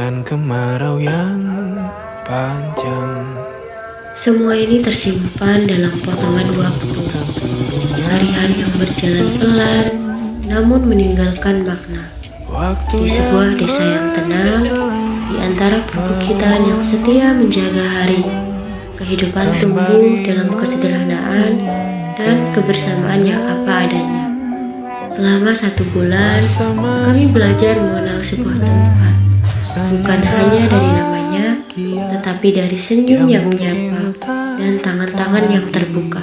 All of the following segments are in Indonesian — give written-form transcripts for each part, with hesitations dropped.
dengan kemarau yang panjang. Semua ini tersimpan dalam potongan waktu. Hari-hari yang berjalan pelan, namun meninggalkan makna. Di sebuah desa yang tenang, di antara perbukitan yang setia menjaga hari, kehidupan tumbuh dalam kesederhanaan dan kebersamaan yang apa adanya. Selama 1 bulan, kami belajar mengenal sebuah tempat, bukan hanya dari namanya, tetapi dari senyum yang menyapa dan tangan-tangan yang terbuka.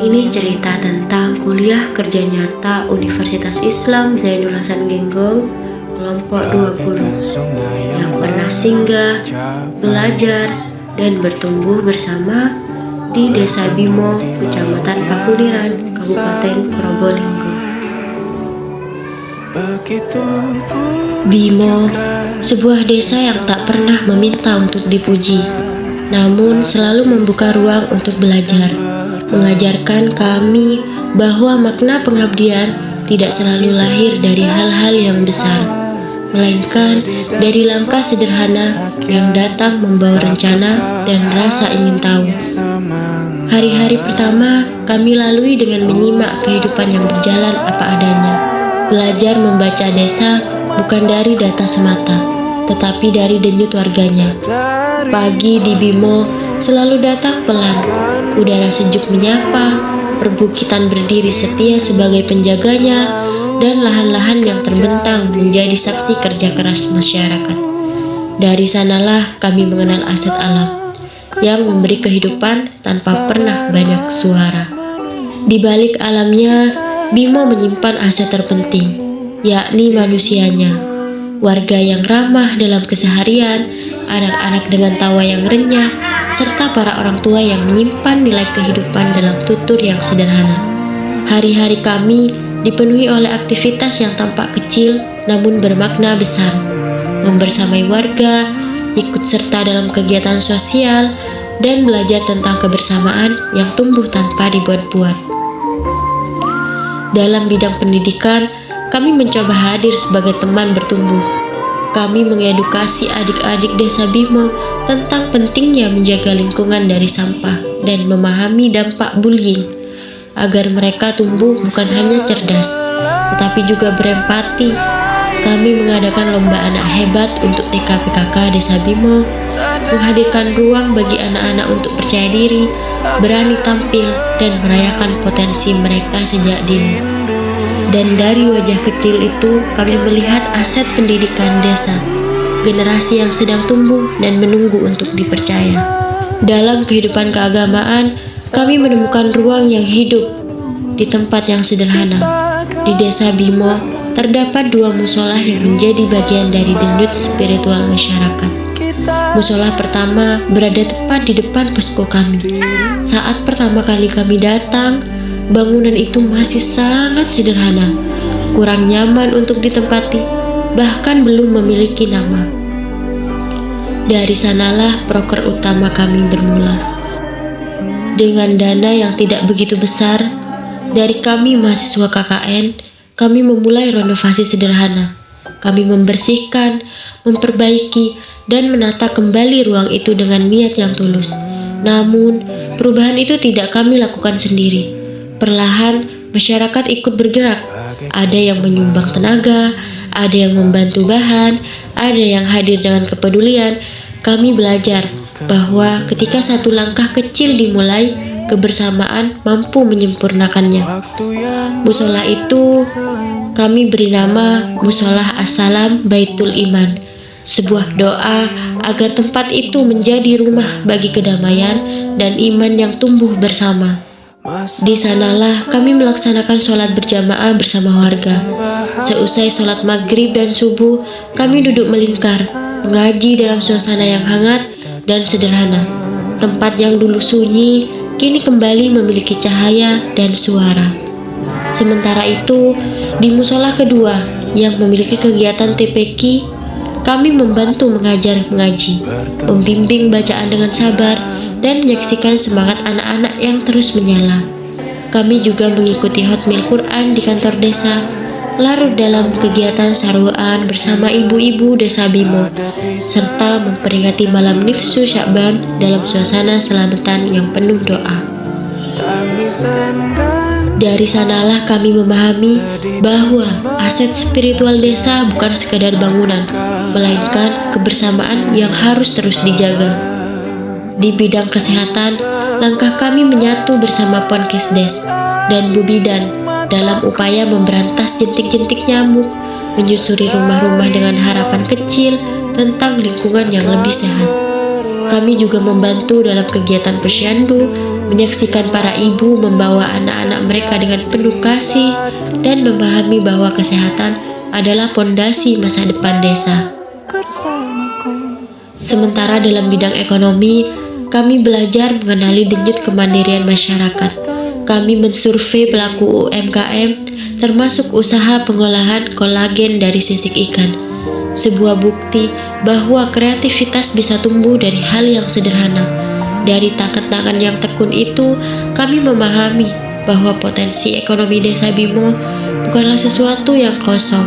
Ini cerita tentang kuliah kerja nyata Universitas Islam Zainul Hasan Genggong, kelompok 20, yang pernah singgah, belajar, dan bertumbuh bersama di Desa Bimo, Kecamatan Pakuliran, Kabupaten Probolinggo. Bimo, sebuah desa yang tak pernah meminta untuk dipuji, namun selalu membuka ruang untuk belajar, mengajarkan kami bahwa makna pengabdian tidak selalu lahir dari hal-hal yang besar, melainkan dari langkah sederhana yang datang membawa rencana dan rasa ingin tahu. Hari-hari pertama kami lalui dengan menyimak kehidupan yang berjalan apa adanya, belajar membaca desa bukan dari data semata, tetapi dari denyut warganya. Pagi di Bimo selalu datang pelan, udara sejuk menyapa, perbukitan berdiri setia sebagai penjaganya, dan lahan-lahan yang terbentang menjadi saksi kerja keras masyarakat. Dari sanalah kami mengenal aset alam yang memberi kehidupan tanpa pernah banyak suara. Di balik alamnya, Bimo menyimpan aset terpenting, yakni manusianya. Warga yang ramah dalam keseharian, anak-anak dengan tawa yang renyah, serta para orang tua yang menyimpan nilai kehidupan dalam tutur yang sederhana. Hari-hari kami dipenuhi oleh aktivitas yang tampak kecil namun bermakna besar. Membersamai warga, ikut serta dalam kegiatan sosial, dan belajar tentang kebersamaan yang tumbuh tanpa dibuat-buat. Dalam bidang pendidikan, kami mencoba hadir sebagai teman bertumbuh. Kami mengedukasi adik-adik desa Bimo tentang pentingnya menjaga lingkungan dari sampah dan memahami dampak bullying, agar mereka tumbuh bukan hanya cerdas, tetapi juga berempati. Kami mengadakan lomba anak hebat untuk TK-PKK Desa Bimo, menghadirkan ruang bagi anak-anak untuk percaya diri, berani tampil, dan merayakan potensi mereka sejak dini. Dan dari wajah kecil itu, kami melihat aset pendidikan desa, generasi yang sedang tumbuh dan menunggu untuk dipercaya. Dalam kehidupan keagamaan, kami menemukan ruang yang hidup di tempat yang sederhana. Di Desa Bimo, terdapat 2 musola yang menjadi bagian dari denyut spiritual masyarakat. Musola pertama berada tepat di depan posko kami. Saat pertama kali kami datang, bangunan itu masih sangat sederhana, kurang nyaman untuk ditempati, bahkan belum memiliki nama. Dari sanalah proker utama kami bermula. Dengan dana yang tidak begitu besar, dari kami mahasiswa KKN, kami memulai renovasi sederhana. Kami membersihkan, memperbaiki, dan menata kembali ruang itu dengan niat yang tulus. Namun, perubahan itu tidak kami lakukan sendiri. Perlahan, masyarakat ikut bergerak. Ada yang menyumbang tenaga, ada yang membantu bahan, ada yang hadir dengan kepedulian. Kami belajar bahwa ketika satu langkah kecil dimulai, kebersamaan mampu menyempurnakannya. Musola itu kami beri nama Musola As-Salam Baitul Iman, sebuah doa agar tempat itu menjadi rumah bagi kedamaian dan iman yang tumbuh bersama. Di sanalah kami melaksanakan sholat berjamaah bersama warga. Seusai sholat maghrib dan subuh, kami duduk melingkar, mengaji dalam suasana yang hangat dan sederhana. Tempat yang dulu sunyi, kini kembali memiliki cahaya dan suara. Sementara itu, di musola kedua yang memiliki kegiatan TPQ, kami membantu mengajar mengaji, membimbing bacaan dengan sabar, dan menyaksikan semangat anak-anak yang terus menyala. Kami juga mengikuti hotmil Quran di kantor desa, larut dalam kegiatan saruan bersama ibu-ibu desa Bimo, serta memperingati malam nifsu Syakban dalam suasana selamatan yang penuh doa. Dari sanalah kami memahami bahwa aset spiritual desa bukan sekadar bangunan, melainkan kebersamaan yang harus terus dijaga. Di bidang kesehatan, langkah kami menyatu bersama Ponkesdes dan Bu Bidan dalam upaya memberantas jentik-jentik nyamuk, menyusuri rumah-rumah dengan harapan kecil tentang lingkungan yang lebih sehat. Kami juga membantu dalam kegiatan posyandu, menyaksikan para ibu membawa anak-anak mereka dengan penuh kasih dan memahami bahwa kesehatan adalah pondasi masa depan desa. Sementara dalam bidang ekonomi, kami belajar mengenali denyut kemandirian masyarakat. Kami mensurvei pelaku UMKM, termasuk usaha pengolahan kolagen dari sisik ikan. Sebuah bukti bahwa kreativitas bisa tumbuh dari hal yang sederhana. Dari tangan-tangan yang tekun itu, kami memahami bahwa potensi ekonomi desa Bimo bukanlah sesuatu yang kosong,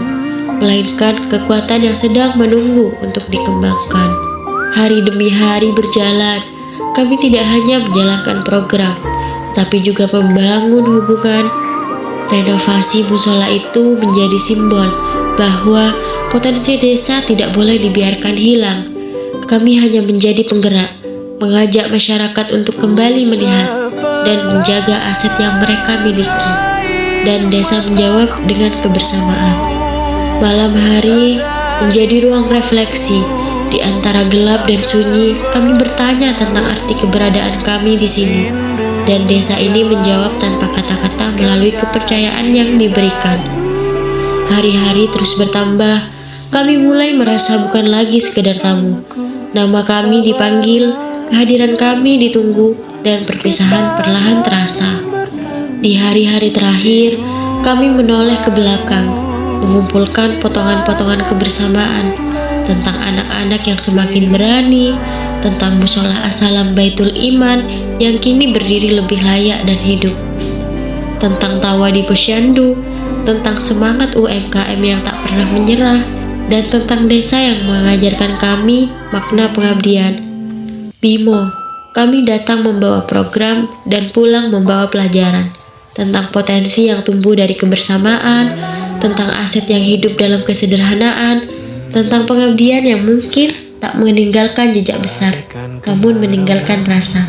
melainkan kekuatan yang sedang menunggu untuk dikembangkan. Hari demi hari berjalan, kami tidak hanya menjalankan program, tapi juga membangun hubungan. Renovasi musola itu menjadi simbol bahwa potensi desa tidak boleh dibiarkan hilang. Kami hanya menjadi penggerak, mengajak masyarakat untuk kembali melihat dan menjaga aset yang mereka miliki, dan desa menjawab dengan kebersamaan. Malam hari menjadi ruang refleksi. Di antara gelap dan sunyi, kami bertanya tentang arti keberadaan kami di sini, dan desa ini menjawab tanpa kata-kata melalui kepercayaan yang diberikan. Hari-hari terus bertambah, kami mulai merasa bukan lagi sekedar tamu. Nama kami dipanggil, kehadiran kami ditunggu, dan perpisahan perlahan terasa. Di hari-hari terakhir, kami menoleh ke belakang, mengumpulkan potongan-potongan kebersamaan tentang anak-anak yang semakin berani, tentang musola As-Salam Baitul Iman yang kini berdiri lebih layak dan hidup, tentang tawa di posyandu, tentang semangat UMKM yang tak pernah menyerah, dan tentang desa yang mengajarkan kami makna pengabdian. Bimo, kami datang membawa program dan pulang membawa pelajaran tentang potensi yang tumbuh dari kebersamaan, tentang aset yang hidup dalam kesederhanaan, tentang pengabdian yang mungkin tak meninggalkan jejak besar, namun meninggalkan rasa.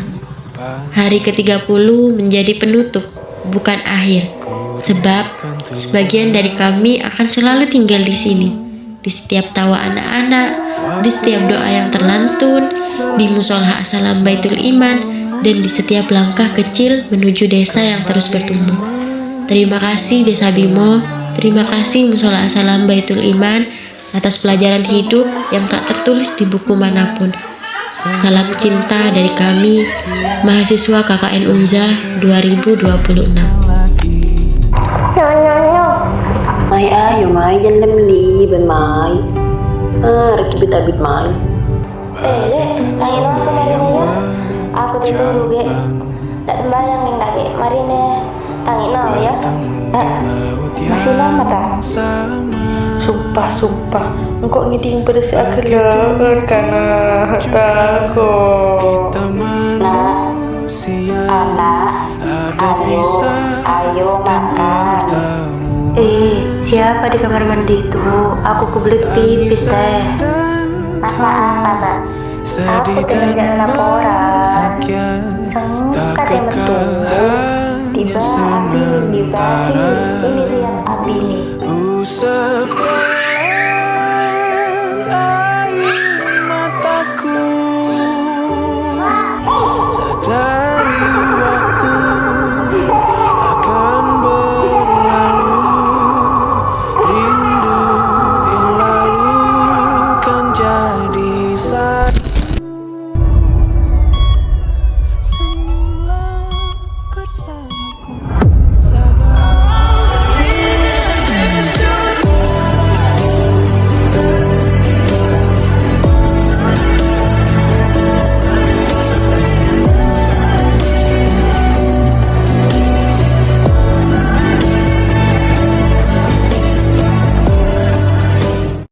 Hari ke-30 menjadi penutup, bukan akhir, sebab sebagian dari kami akan selalu tinggal di sini, di setiap tawa anak-anak, di setiap doa yang terlantun, di musola As-Salam Baitul Iman, dan di setiap langkah kecil menuju desa yang terus bertumbuh. Terima kasih Desa Bimo, terima kasih musola As-Salam Baitul Iman atas pelajaran hidup yang tak tertulis di buku manapun. Salam cinta dari kami, mahasiswa KKN Unzah 2026. Mai ayo mai jangan lemli ben mai. Recibit abit mai. Tangin aku marine ya. Aku ditunggu ge. Tak sembayang ning dak ge. Marine tangin ya. Masih lama tak? Sumpah, engkau ngiding pada seakhirnya karena takut. Nah, anak, ayo makan. Siapa di kamar mandi itu? Aku kebelet pipis teh. Maaf, Tante. Aku tinggal jalan laporan. Sengkat yang bertunggu. Tiba Abi, ini lihat Abi nih.